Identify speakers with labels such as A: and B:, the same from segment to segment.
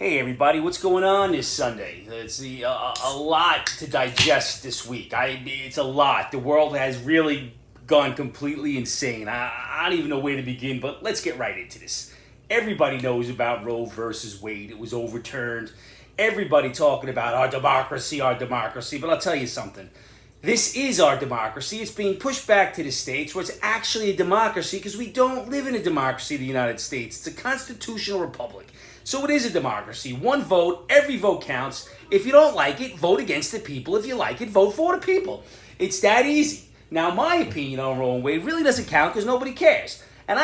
A: Hey everybody, what's going on this Sunday? It's a lot to digest this week. It's a lot. The world has really gone completely insane. I don't even know where to begin, but let's get right into this. Everybody knows about Roe versus Wade. It was overturned. Everybody talking about our democracy. But I'll tell you something. This is our democracy. It's being pushed back to the states where it's actually a democracy because we don't live in a democracy in the United States. It's a constitutional republic. So it is a democracy. One vote, every vote counts. If you don't like it, vote against the people. If you like it, vote for the people. It's that easy. Now, my opinion on Roe and Wade really doesn't count because nobody cares. And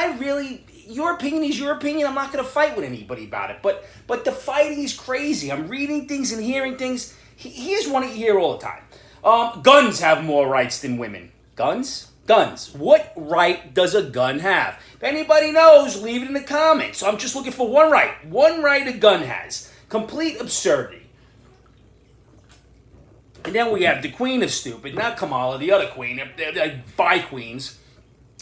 A: your opinion is your opinion. I'm not going to fight with anybody about it. But the fighting is crazy. I'm reading things and hearing things. Here's one you hear all the time. Guns have more rights than women. Guns? Guns. What right does a gun have? If anybody knows, leave it in the comments. I'm just looking for one right. One right a gun has. Complete absurdity. And then we have the queen of stupid, not Kamala, the other queen, they're bi-queens.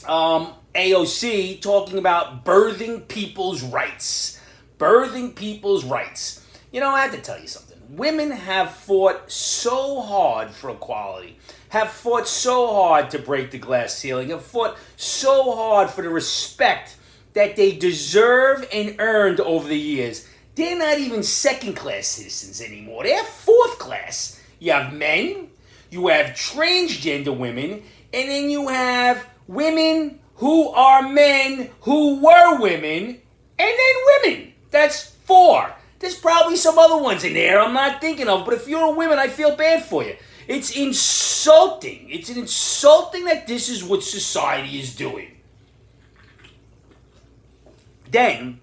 A: AOC talking about birthing people's rights. Birthing people's rights. You know, I have to tell you something. Women have fought so hard for equality, have fought so hard to break the glass ceiling, have fought so hard for the respect that they deserve and earned over the years. They're not even second-class citizens anymore. They're fourth-class. You have men, you have transgender women, and then you have women who are men who were women, and then women. That's four. There's probably some other ones in there I'm not thinking of, but if you're a woman, I feel bad for you. It's insulting. It's insulting that this is what society is doing. Then,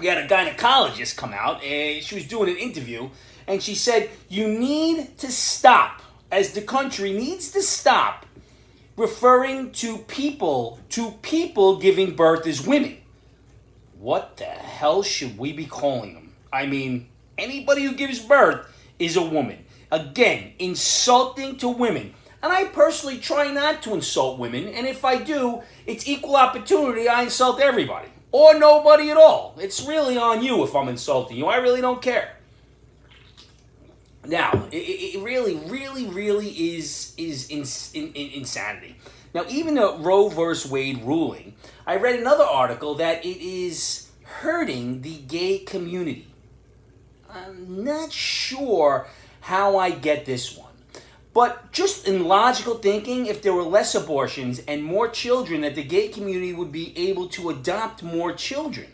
A: we had a gynecologist come out, and she was doing an interview, and she said, you need to stop, as the country needs to stop referring to people giving birth as women. What the hell should we be calling them? I mean, anybody who gives birth is a woman. Again, insulting to women. And I personally try not to insult women, and if I do, it's equal opportunity. I insult everybody. Or nobody at all. It's really on you if I'm insulting you. I really don't care. Now, it really is insanity. Now, even the Roe versus Wade ruling, I read another article that it is hurting the gay community. I'm not sure how I get this one. But just in logical thinking, if there were less abortions and more children, that the gay community would be able to adopt more children.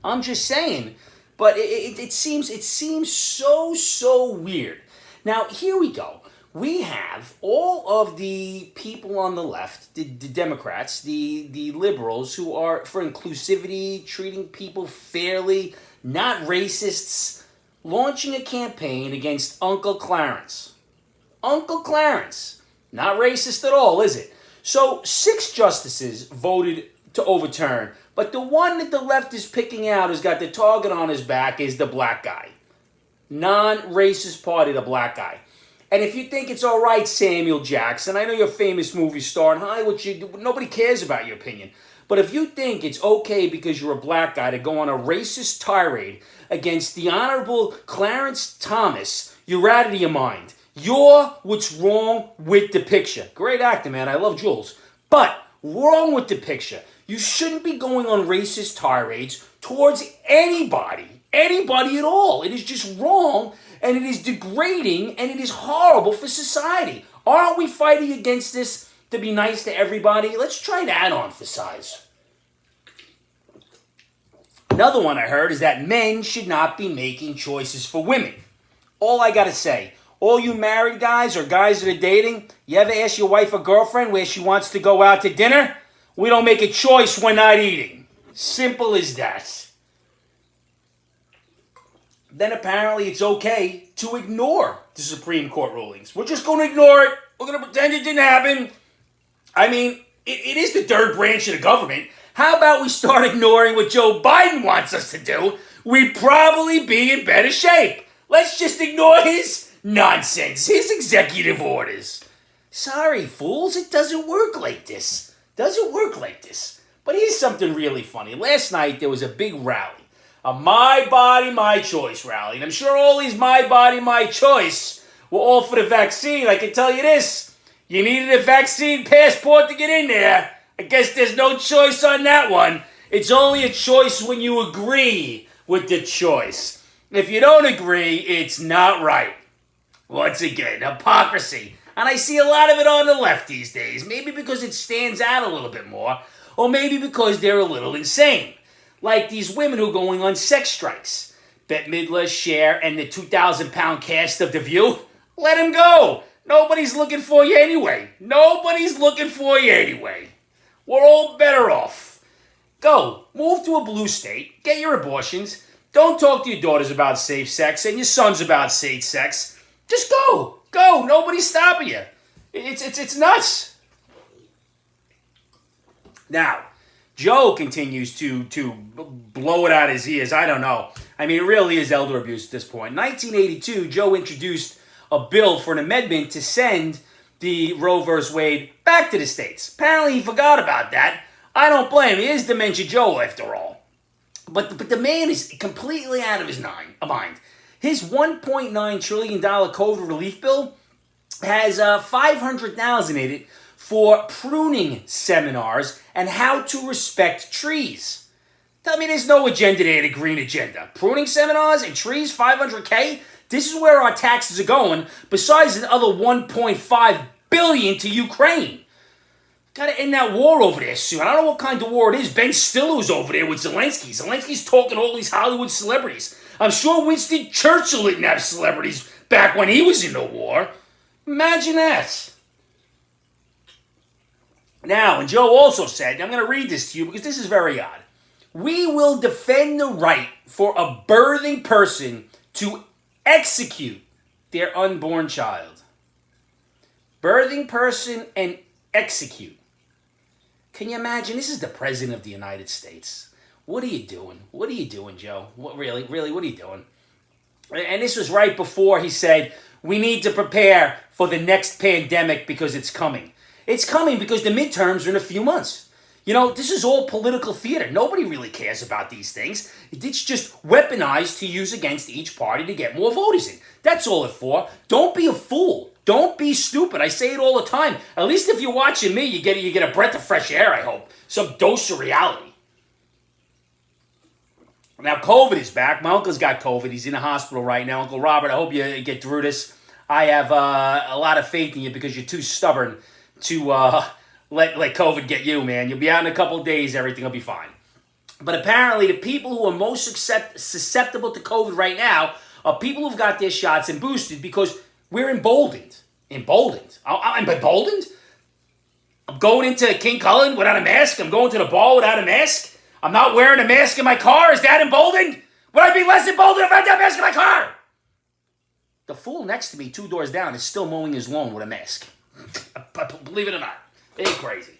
A: I'm just saying, but it seems so weird. Now, here we go. We have all of the people on the left, the Democrats, the liberals, who are for inclusivity, treating people fairly, not racists, launching a campaign against Uncle Clarence. Uncle Clarence. Not racist at all, is it? So 6 justices voted to overturn, but the one that the left is picking out who's got the target on his back is the black guy. Non-racist party, the black guy. And if you think it's all right, Samuel Jackson, I know you're a famous movie star in Hollywood, nobody cares about your opinion. But if you think it's okay because you're a black guy to go on a racist tirade against the Honorable Clarence Thomas, you're out of your mind. You're what's wrong with the picture. Great actor, man. I love Jules. But wrong with the picture. You shouldn't be going on racist tirades towards anybody at all. It is just wrong, and it is degrading, and it is horrible for society. Aren't we fighting against this to be nice to everybody? Let's try that on for size. Another one I heard is that men should not be making choices for women. All I gotta say, all you married guys or guys that are dating, you ever ask your wife or girlfriend where she wants to go out to dinner? We don't make a choice, we're not eating. Simple as that. Then apparently it's okay to ignore the Supreme Court rulings. We're just going to ignore it. We're going to pretend it didn't happen. I mean, it is the third branch of the government. How about we start ignoring what Joe Biden wants us to do? We'd probably be in better shape. Let's just ignore his nonsense, his executive orders. Sorry, fools, it doesn't work like this. Doesn't work like this. But here's something really funny. Last night there was a big rally A my body, my choice rally. And I'm sure all these my body, my choice were all for the vaccine. I can tell you this. You needed a vaccine passport to get in there. I guess there's no choice on that one. It's only a choice when you agree with the choice. If you don't agree, it's not right. Once again, hypocrisy. And I see a lot of it on the left these days. Maybe because it stands out a little bit more, or maybe because they're a little insane. Like these women who are going on sex strikes. Bette Midler, Cher, and the 2,000-pound cast of The View. Let them go. Nobody's looking for you anyway. Nobody's looking for you anyway. We're all better off. Go. Move to a blue state. Get your abortions. Don't talk to your daughters about safe sex and your sons about safe sex. Just go. Go. Nobody's stopping you. It's nuts. Now, Joe continues to blow it out his ears. I don't know. I mean, it really is elder abuse at this point. In 1982, Joe introduced a bill for an amendment to send the Roe v. Wade back to the states. Apparently, he forgot about that. I don't blame him. He is Dementia Joe, after all. But the man is completely out of his mind. His $1.9 trillion COVID relief bill has $500,000 in it for pruning seminars and how to respect trees. Tell me there's no agenda there, the green agenda. Pruning seminars and trees, $500K? This is where our taxes are going, besides another $1.5 billion to Ukraine. Gotta end that war over there soon. I don't know what kind of war it is. Ben Stiller's over there with Zelensky. Zelensky's talking to all these Hollywood celebrities. I'm sure Winston Churchill didn't have celebrities back when he was in the war. Imagine that. Now, and Joe also said, I'm going to read this to you because this is very odd. We will defend the right for a birthing person to execute their unborn child. Birthing person and execute. Can you imagine? This is the President of the United States. What are you doing? What are you doing, Joe? What really, what are you doing? And this was right before he said, we need to prepare for the next pandemic because it's coming. It's coming because the midterms are in a few months. You know, this is all political theater. Nobody really cares about these things. It's just weaponized to use against each party to get more voters in. That's all it's for. Don't be a fool. Don't be stupid. I say it all the time. At least if you're watching me, you get a breath of fresh air, I hope. Some dose of reality. Now, COVID is back. My uncle's got COVID. He's in the hospital right now. Uncle Robert, I hope you get through this. I have a lot of faith in you because you're too stubborn to let COVID get you, man. You'll be out in a couple of days. Everything will be fine. But apparently, the people who are most susceptible to COVID right now are people who've got their shots and boosted because we're emboldened. Emboldened? I'm emboldened? I'm going into King Cullen without a mask? I'm going to the bar without a mask? I'm not wearing a mask in my car? Is that emboldened? Would I be less emboldened if I had a mask in my car? The fool next to me, 2 doors down, is still mowing his lawn with a mask. Believe it or not. It ain't crazy.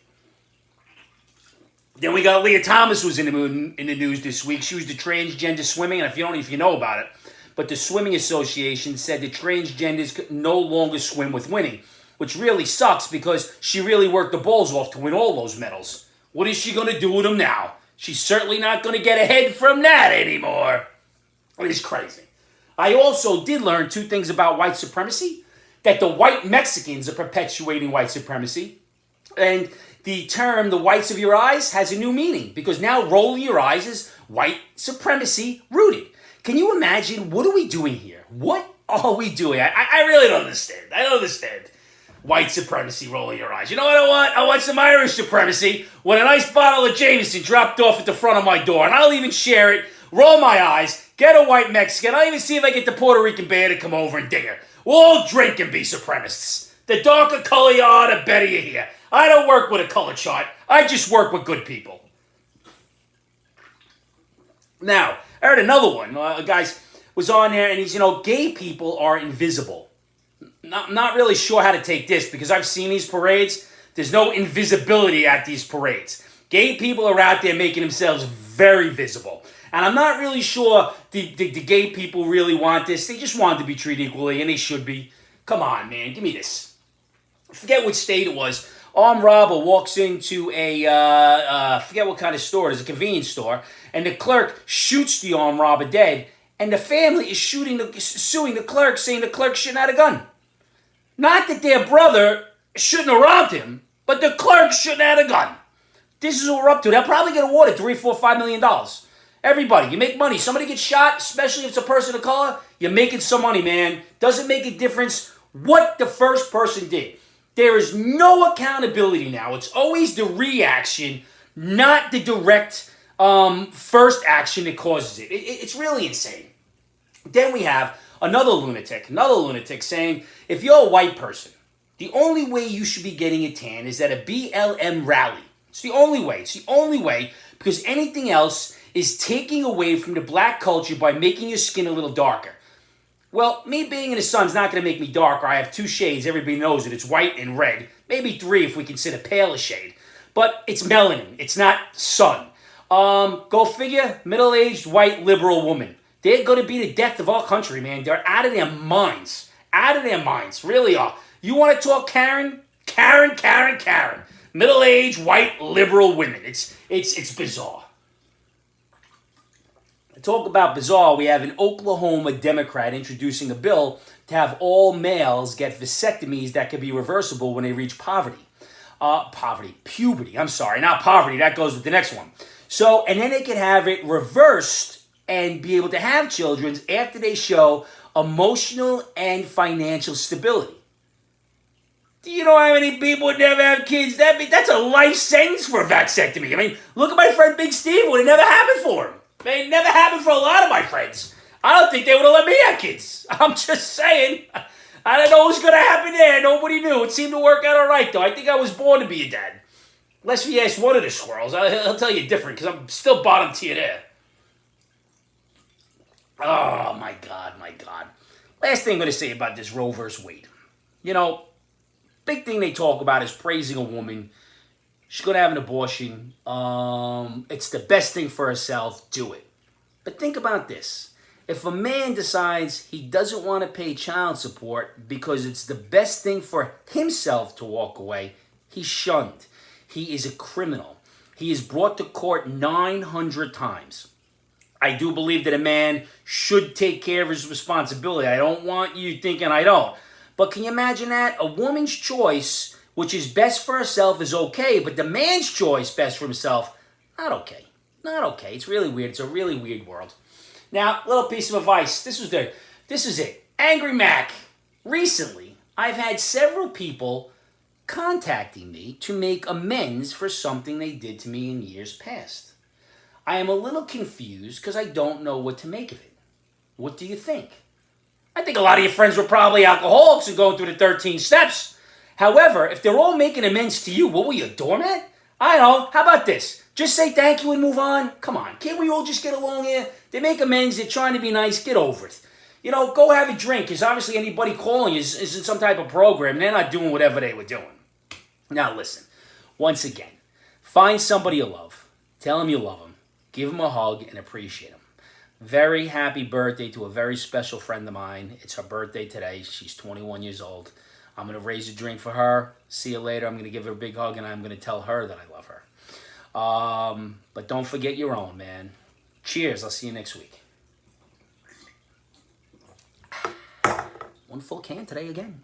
A: Then we got Lia Thomas was in the news this week. She was the transgender swimming, and if you know about it, but the Swimming Association said that transgenders could no longer swim with winning, which really sucks because she really worked the balls off to win all those medals. What is she going to do with them now? She's certainly not going to get ahead from that anymore. It is crazy. I also did learn 2 things about white supremacy. That the white Mexicans are perpetuating white supremacy. And the term, the whites of your eyes, has a new meaning. Because now rolling your eyes is white supremacy rooted. Can you imagine, what are we doing here? What are we doing? I really don't understand. I don't understand. White supremacy, rolling your eyes. You know what I want? I want some Irish supremacy with a nice bottle of Jameson dropped off at the front of my door. And I'll even share it, roll my eyes, get a white Mexican. I'll even see if I get the Puerto Rican bear to come over and dig her. We'll all drink and be supremacists. The darker color you are, the better you hear. I don't work with a color chart. I just work with good people. Now, I heard another one. Guys was on there and he's, gay people are invisible. Not really sure how to take this because I've seen these parades. There's no invisibility at these parades. Gay people are out there making themselves very visible. And I'm not really sure the gay people really want this. They just want to be treated equally, and they should be. Come on, man. Give me this. I forget which state it was. Armed robber walks into a, I forget what kind of store it is, a convenience store, and the clerk shoots the armed robber dead, and the family is suing the clerk, saying the clerk shouldn't have had a gun. Not that their brother shouldn't have robbed him, but the clerk shouldn't have had a gun. This is what we're up to. They'll probably get awarded $3, $4, $5 million. Everybody, you make money. Somebody gets shot, especially if it's a person of color, you're making some money, man. Doesn't make a difference what the first person did. There is no accountability now. It's always the reaction, not the direct first action that causes it. It's really insane. Then we have another lunatic saying, if you're a white person, the only way you should be getting a tan is at a BLM rally. It's the only way. It's the only way, because anything else is taking away from the black culture by making your skin a little darker. Well, me being in the sun's not going to make me darker. I have 2 shades. Everybody knows it. It's white and red. Maybe 3 if we consider pale a shade. But it's melanin. It's not sun. Go figure, middle-aged, white, liberal woman. They're going to be the death of our country, man. They're out of their minds. Out of their minds. Really are. You want to talk Karen? Karen. Middle-aged, white, liberal women. It's bizarre. Talk about bizarre, we have an Oklahoma Democrat introducing a bill to have all males get vasectomies that can be reversible when they reach puberty. I'm sorry, not poverty. That goes with the next one. So, and then they can have it reversed and be able to have children after they show emotional and financial stability. Do you know how many people would never have kids? That's a life sentence for a vasectomy. I mean, look at my friend Big Steve. It would have never happened for him. It never happened for a lot of my friends. I don't think they would have let me have kids. I'm just saying. I don't know what's going to happen there. Nobody knew. It seemed to work out all right, though. I think I was born to be a dad. Unless if you ask one of the squirrels. I'll tell you different, because I'm still bottom tier there. Oh, my God. Last thing I'm going to say about this Roe versus Wade. You know, big thing they talk about is praising a woman. She's going to have an abortion. It's the best thing for herself. Do it. But think about this. If a man decides he doesn't want to pay child support because it's the best thing for himself to walk away, he's shunned. He is a criminal. He is brought to court 900 times. I do believe that a man should take care of his responsibility. I don't want you thinking I don't. But can you imagine that? A woman's choice, which is best for herself, is okay, but the man's choice, best for himself, not okay. Not okay. It's really weird. It's a really weird world. Now, little piece of advice. This is it. Angry Mac. Recently, I've had several people contacting me to make amends for something they did to me in years past. I am a little confused because I don't know what to make of it. What do you think? I think a lot of your friends were probably alcoholics and going through the 13 steps. However, if they're all making amends to you, what were you, a doormat? I don't know. How about this? Just say thank you and move on. Come on. Can't we all just get along here? They make amends. They're trying to be nice. Get over it. You know, go have a drink, because obviously anybody calling is in some type of program. They're not doing whatever they were doing. Now listen. Once again, find somebody you love. Tell them you love them. Give them a hug and appreciate them. Very happy birthday to a very special friend of mine. It's her birthday today. She's 21 years old. I'm going to raise a drink for her. See you later. I'm going to give her a big hug, and I'm going to tell her that I love her. But don't forget your own, man. Cheers. I'll see you next week. One full can today again.